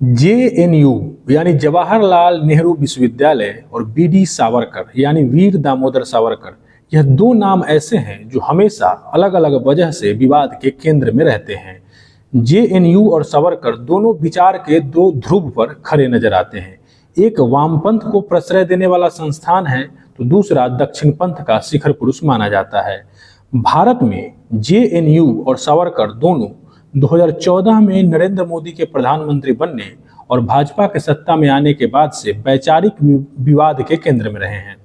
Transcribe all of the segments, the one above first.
JNU यानी जवाहरलाल नेहरू विश्वविद्यालय और बीडी सावरकर यानी वीर दामोदर सावरकर, यह दो नाम ऐसे हैं जो हमेशा अलग अलग वजह से विवाद के केंद्र में रहते हैं। जेएनयू और सावरकर दोनों विचार के दो ध्रुव पर खड़े नजर आते हैं। एक वामपंथ को प्रश्रय देने वाला संस्थान है तो दूसरा दक्षिणपंथ का शिखर पुरुष माना जाता है। भारत में जेएनयू और सावरकर दोनों 2014 में नरेंद्र मोदी के प्रधानमंत्री बनने और भाजपा के सत्ता में आने के बाद से वैचारिक विवाद के केंद्र में रहे हैं।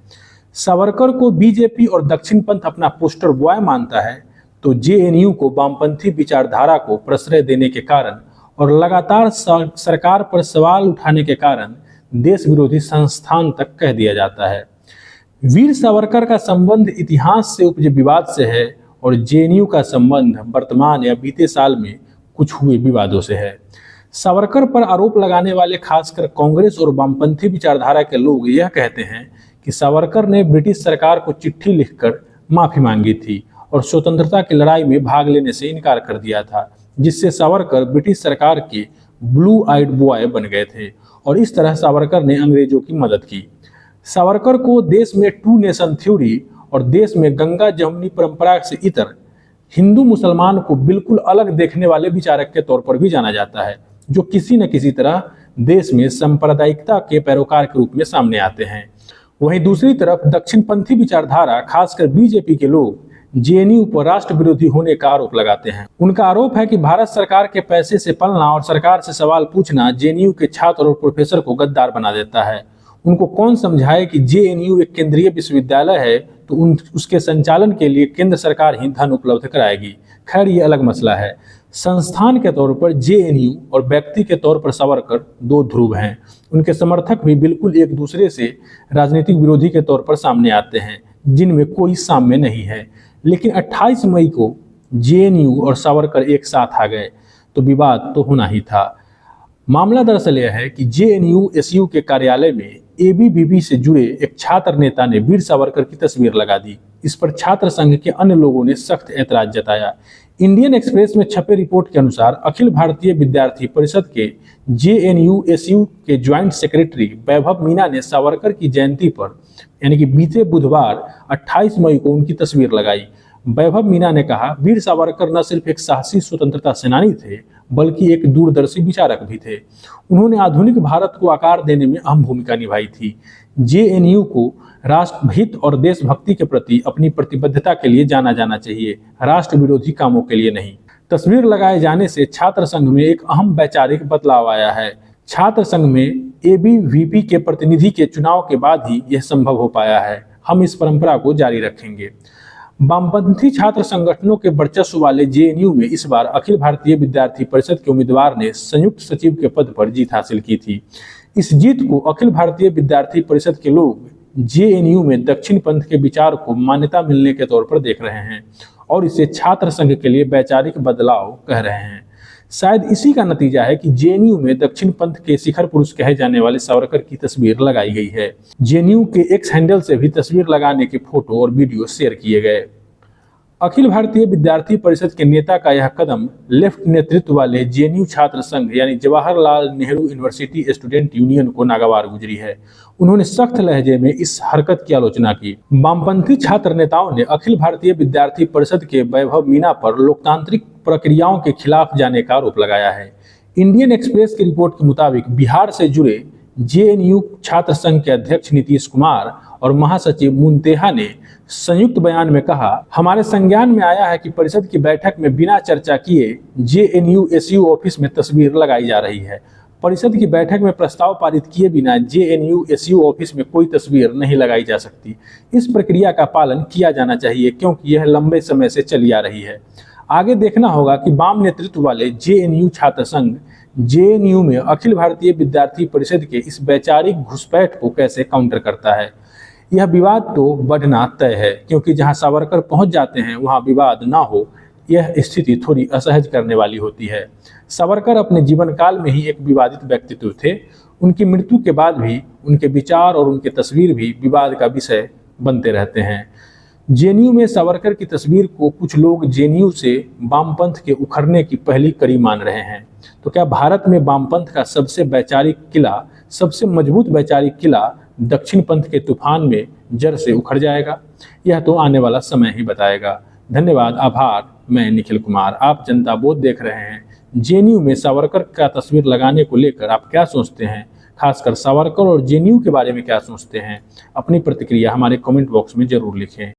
सावरकर को बीजेपी और दक्षिणपंथ अपना पोस्टर बॉय मानता है तो जेएनयू को वामपंथी विचारधारा को प्रश्रय देने के कारण और लगातार सरकार पर सवाल उठाने के कारण देश विरोधी संस्थान तक कह दिया जाता है। वीर सावरकर का संबंध इतिहास से उपजे विवाद से है और जेएनयू का संबंध वर्तमान या बीते साल में कुछ हुए विवादों से है। सावरकर पर आरोप लगाने वाले खासकर कांग्रेस और वामपंथी विचारधारा के लोग यह कहते हैं कि सावरकर ने ब्रिटिश सरकार को चिट्ठी लिखकर माफी मांगी थी और स्वतंत्रता की लड़ाई में भाग लेने से इनकार कर दिया था, जिससे सावरकर ब्रिटिश सरकार के ब्लू आइड बॉय बन गए थे और इस तरह सावरकर ने अंग्रेजों की मदद की। सावरकर को देश में टू नेशन थ्योरी और देश में गंगा जमुनी परंपरा से इतर हिंदू मुसलमान को बिल्कुल अलग देखने वाले विचारक के तौर पर भी जाना जाता है, जो किसी न किसी तरह देश में सांप्रदायिकता के पैरोकार के रूप में सामने आते हैं। वहीं दूसरी तरफ दक्षिणपंथी विचारधारा खासकर बीजेपी के लोग जेएनयू पर राष्ट्र विरोधी होने का आरोप लगाते हैं। उनका आरोप है कि भारत सरकार के पैसे से पलना और सरकार से सवाल पूछना जेएनयू के छात्र और प्रोफेसर को गद्दार बना देता है। उनको कौन समझाए कि जेएनयू एक केंद्रीय विश्वविद्यालय है तो उसके संचालन के लिए केंद्र सरकार ही धन उपलब्ध कराएगी। खैर, ये अलग मसला है। संस्थान के तौर पर जेएनयू और व्यक्ति के तौर पर सावरकर दो ध्रुव हैं। उनके समर्थक भी बिल्कुल एक दूसरे से राजनीतिक विरोधी के तौर पर सामने आते हैं, जिनमें कोई साम्य नहीं है। लेकिन 28 मई को जेएनयू और सावरकर एक साथ आ गए तो विवाद तो होना ही था। मामला दरअसल यह है कि जेएनयू एसयू के कार्यालय में एबीवीपी से जुड़े एक छात्र नेता ने वीर सावरकर की तस्वीर लगा दी। इस पर छात्र संघ के अन्य लोगों ने सख्त ऐतराज जताया। इंडियन एक्सप्रेस में छपे रिपोर्ट के अनुसार अखिल भारतीय विद्यार्थी परिषद के जेएनयू एसयू के ज्वाइंट सेक्रेटरी वैभव मीना ने सावरकर की जयंती पर यानी कि बीते बुधवार 28 मई को उनकी तस्वीर लगाई। वैभव मीना ने कहा, वीर सावरकर न सिर्फ एक साहसी स्वतंत्रता सेनानी थे बल्कि एक दूरदर्शी विचारक भी थे। उन्होंने आधुनिक भारत को आकार देने में अहम भूमिका निभाई थी। जेएनयू को राष्ट्रहित और देशभक्ति के प्रति अपनी प्रतिबद्धता के लिए जाना जाना चाहिए, राष्ट्र विरोधी कामों के लिए नहीं। तस्वीर लगाए जाने से छात्र संघ में एक अहम वैचारिक बदलाव आया है। छात्र संघ में एबीवीपी के प्रतिनिधि के चुनाव के बाद ही यह संभव हो पाया है। हम इस परंपरा को जारी रखेंगे। वामपंथी छात्र संगठनों के वर्चस्व वाले जेएनयू में इस बार अखिल भारतीय विद्यार्थी परिषद के उम्मीदवार ने संयुक्त सचिव के पद पर जीत हासिल की थी। इस जीत को अखिल भारतीय विद्यार्थी परिषद के लोग जेएनयू में दक्षिण पंथ के विचार को मान्यता मिलने के तौर पर देख रहे हैं और इसे छात्र संघ के लिए वैचारिक बदलाव कह रहे हैं। शायद इसी का नतीजा है कि जेएनयू में दक्षिण पंथ के शिखर पुरुष कहे जाने वाले सावरकर की तस्वीर लगाई गई है। जेएनयू के एक्स हैंडल से भी तस्वीर लगाने के फोटो और वीडियो शेयर किए गए। अखिल भारतीय विद्यार्थी परिषद के नेता का यह कदम लेफ्ट नेतृत्व वाले जेएनयू छात्र संघ यानी Jawaharlal Nehru university student union को नागवार गुजरी है। उन्होंने सख्त लहजे में इस हरकत की आलोचना की। वामपंथी छात्र नेताओं ने अखिल भारतीय विद्यार्थी परिषद के वैभव मीना पर लोकतांत्रिक प्रक्रियाओं के खिलाफ जाने का आरोप लगाया है। इंडियन एक्सप्रेस की रिपोर्ट के मुताबिक बिहार से जुड़े जेएनयू छात्र संघ के अध्यक्ष नीतीश कुमार और महासचिव मुंतेहा ने संयुक्त बयान में कहा, हमारे संज्ञान में आया है कि परिषद की बैठक में बिना चर्चा किए जेएनयू एसयू ऑफिस में तस्वीर लगाई जा रही है। परिषद की बैठक में प्रस्ताव पारित किए बिना जेएनयू एसयू ऑफिस में कोई तस्वीर नहीं लगाई जा सकती। इस प्रक्रिया का पालन किया जाना चाहिए क्योंकि यह लंबे समय से चली आ रही है। आगे देखना होगा कि वाम नेतृत्व वाले जेएनयू छात्र संघ जेएनयू में अखिल भारतीय विद्यार्थी परिषद के इस वैचारिक घुसपैठ को कैसे काउंटर करता है। यह विवाद तो बढ़ना तय है क्योंकि जहां सावरकर पहुंच जाते हैं वहां विवाद ना हो, यह स्थिति थोड़ी असहज करने वाली होती है। सावरकर अपने जीवन काल में ही एक विवादित व्यक्तित्व थे। उनकी मृत्यु के बाद भी उनके विचार और उनकी तस्वीर भी विवाद का विषय बनते रहते हैं। जेएनयू में सावरकर की तस्वीर को कुछ लोग जेएनयू से वामपंथ के उखड़ने की पहली कड़ी मान रहे हैं। तो क्या भारत में वामपंथ का सबसे वैचारिक किला, सबसे मजबूत वैचारिक किला दक्षिण पंथ के तूफान में जड़ से उखड़ जाएगा? यह तो आने वाला समय ही बताएगा। धन्यवाद, आभार। मैं निखिल कुमार, आप जनता बोध देख रहे हैं। जेएनयू में सावरकर का तस्वीर लगाने को लेकर आप क्या सोचते हैं? खासकर सावरकर और जेएनयू के बारे में क्या सोचते हैं? अपनी प्रतिक्रिया हमारे कमेंट बॉक्स में जरूर लिखें।